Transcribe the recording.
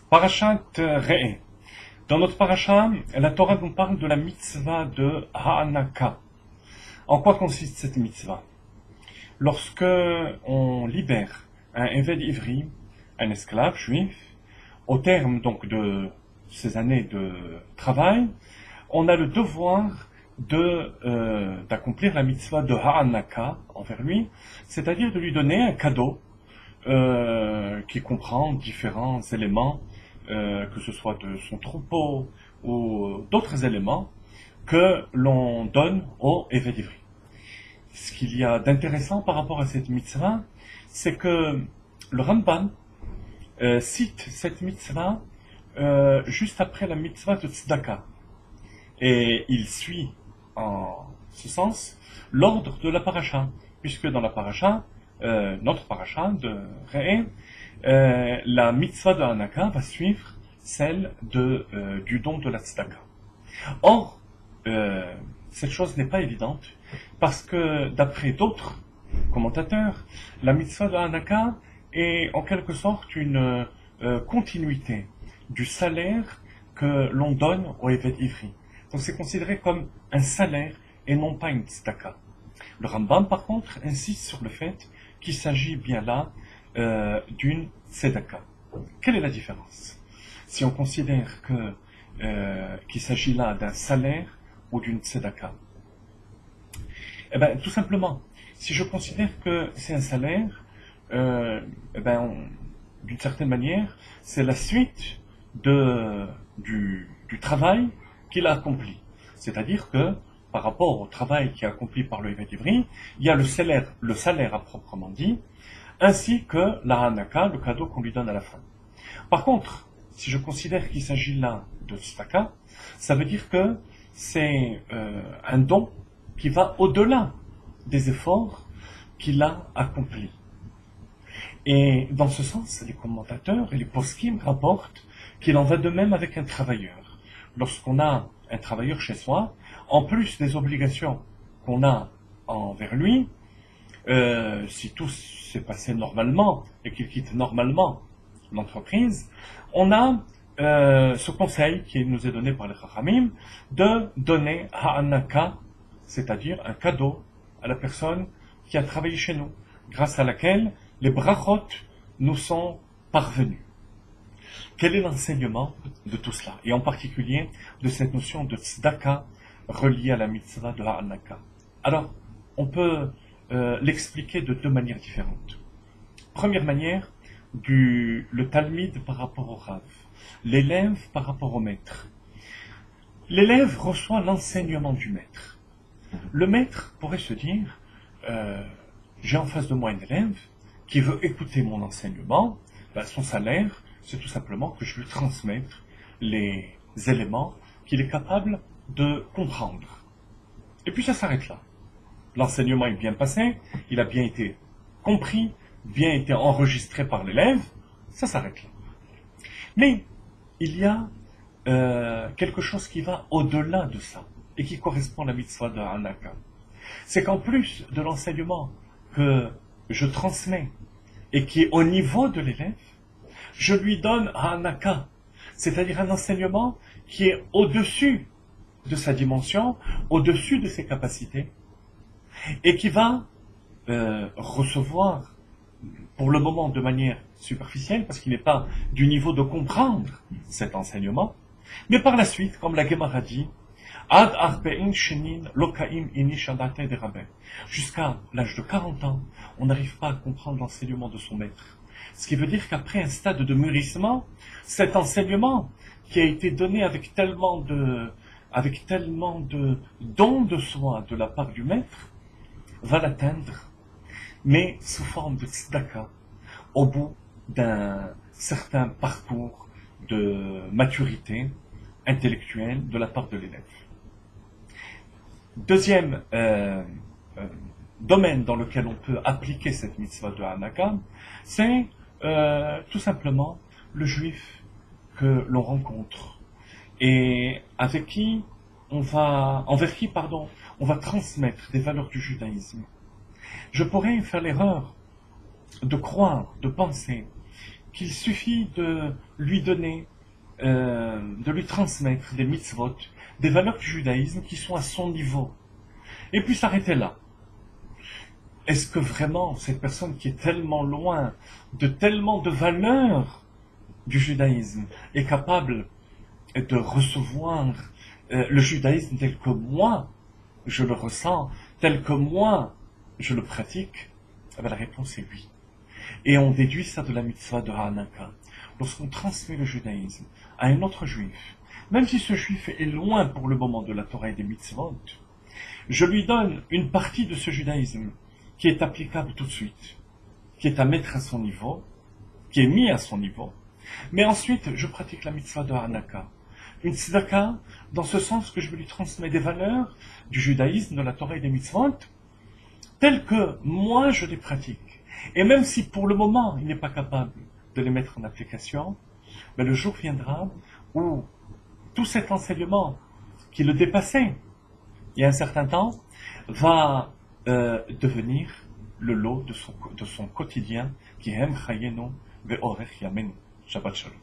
Parashat Re'eh. Dans notre parasha, la Torah nous parle de la mitzvah de Ha'anaka. En quoi consiste cette mitzvah? Lorsque on libère un Eved Ivri, un esclave juif, au terme donc de ces années de travail, on a le devoir d'accomplir la mitzvah de Ha'anaka envers lui, c'est-à-dire de lui donner un cadeau qui comprend différents éléments, que ce soit de son troupeau ou d'autres éléments que l'on donne au Eved Ivri. Ce qu'il y a d'intéressant par rapport à cette mitzvah, c'est que le Ramban cite cette mitzvah juste après la mitzvah de Tzedaka. Et il suit en ce sens l'ordre de la paracha, puisque dans la paracha, notre paracha de Re'eh, la mitzvah de Hanaka va suivre celle du don de la Tzedaka. Or, cette chose n'est pas évidente, parce que d'après d'autres commentateurs, la mitzvah de Hanaka est en quelque sorte une continuité du salaire que l'on donne au Eved Ivri. Donc c'est considéré comme un salaire et non pas une tzedaka. Le Rambam par contre insiste sur le fait qu'il s'agit bien là d'une tzedaka. Quelle est la différence? Si on considère qu'il s'agit là d'un salaire ou d'une tzedaka, eh bien tout simplement, si je considère que c'est un salaire, d'une certaine manière, c'est la suite du travail qu'il a accompli. C'est-à-dire que, par rapport au travail qui est accompli par le Eved Ivri, il y a le salaire à proprement dit, ainsi que la Hanaka, le cadeau qu'on lui donne à la fin. Par contre, si je considère qu'il s'agit là de tzedaka, ça veut dire que c'est un don qui va au-delà des efforts qu'il a accomplis. Et dans ce sens, les commentateurs et les poskim rapportent qu'il en va de même avec un travailleur. Lorsqu'on a un travailleur chez soi, en plus des obligations qu'on a envers lui, si tout s'est passé normalement et qu'il quitte normalement l'entreprise, on a ce conseil qui nous est donné par les Chachamim de donner Ha'anaka, c'est-à-dire un cadeau à la personne qui a travaillé chez nous, grâce à laquelle les brachot nous sont parvenus. Quel est l'enseignement de tout cela, et en particulier de cette notion de tzedaka reliée à la mitzvah de Ha'anaka? Alors, on peut l'expliquer de deux manières différentes. Première manière, le talmid par rapport au rav, l'élève par rapport au maître. L'élève reçoit l'enseignement du maître. Le maître pourrait se dire, j'ai en face de moi un élève qui veut écouter mon enseignement, son salaire, c'est tout simplement que je lui transmettre les éléments qu'il est capable de comprendre. Et puis ça s'arrête là. L'enseignement est bien passé, il a bien été compris, bien été enregistré par l'élève, ça s'arrête là. Mais il y a quelque chose qui va au-delà de ça, et qui correspond à la mitzvah de Hanaka. C'est qu'en plus de l'enseignement que je transmets, et qui est au niveau de l'élève, je lui donne Hanaka, c'est-à-dire un enseignement qui est au-dessus de sa dimension, au-dessus de ses capacités, et qui va recevoir, pour le moment de manière superficielle, parce qu'il n'est pas du niveau de comprendre cet enseignement, mais par la suite, comme la Gemara dit, Ad Arbe'in Shenin Lokaim Inish Adate de Rabbe. Jusqu'à l'âge de 40 ans, on n'arrive pas à comprendre l'enseignement de son maître. Ce qui veut dire qu'après un stade de mûrissement, cet enseignement qui a été donné avec tellement de dons de soi de la part du maître, va l'atteindre, mais sous forme de tzedaka, au bout d'un certain parcours de maturité intellectuelle de la part de l'élève. Deuxième domaine dans lequel on peut appliquer cette mitzvah de Hanaka, c'est tout simplement le juif que l'on rencontre et envers qui on va transmettre des valeurs du judaïsme. Je pourrais faire l'erreur de croire, de penser qu'il suffit de lui donner, de lui transmettre des mitzvot, des valeurs du judaïsme qui sont à son niveau, et puis s'arrêter là. Est-ce que vraiment cette personne qui est tellement loin de tellement de valeurs du judaïsme est capable de recevoir le judaïsme tel que moi je le ressens, tel que moi je le pratique? Eh bien, la réponse est oui. Et on déduit ça de la mitzvah de Hanaka. Lorsqu'on transmet le judaïsme à un autre juif, même si ce juif est loin pour le moment de la Torah et des mitzvot, je lui donne une partie de ce judaïsme qui est applicable tout de suite, qui est à mettre à son niveau, qui est mis à son niveau. Mais ensuite, je pratique la mitzvah de Hanaka. Une tzedaka, dans ce sens que je lui transmets des valeurs du judaïsme, de la Torah et des mitzvot, telles que moi je les pratique. Et même si pour le moment il n'est pas capable de les mettre en application, mais le jour viendra où tout cet enseignement qui le dépassait il y a un certain temps va devenir le lot de son quotidien qui aime chayenu ve'orech yamenu. Shabbat shalom.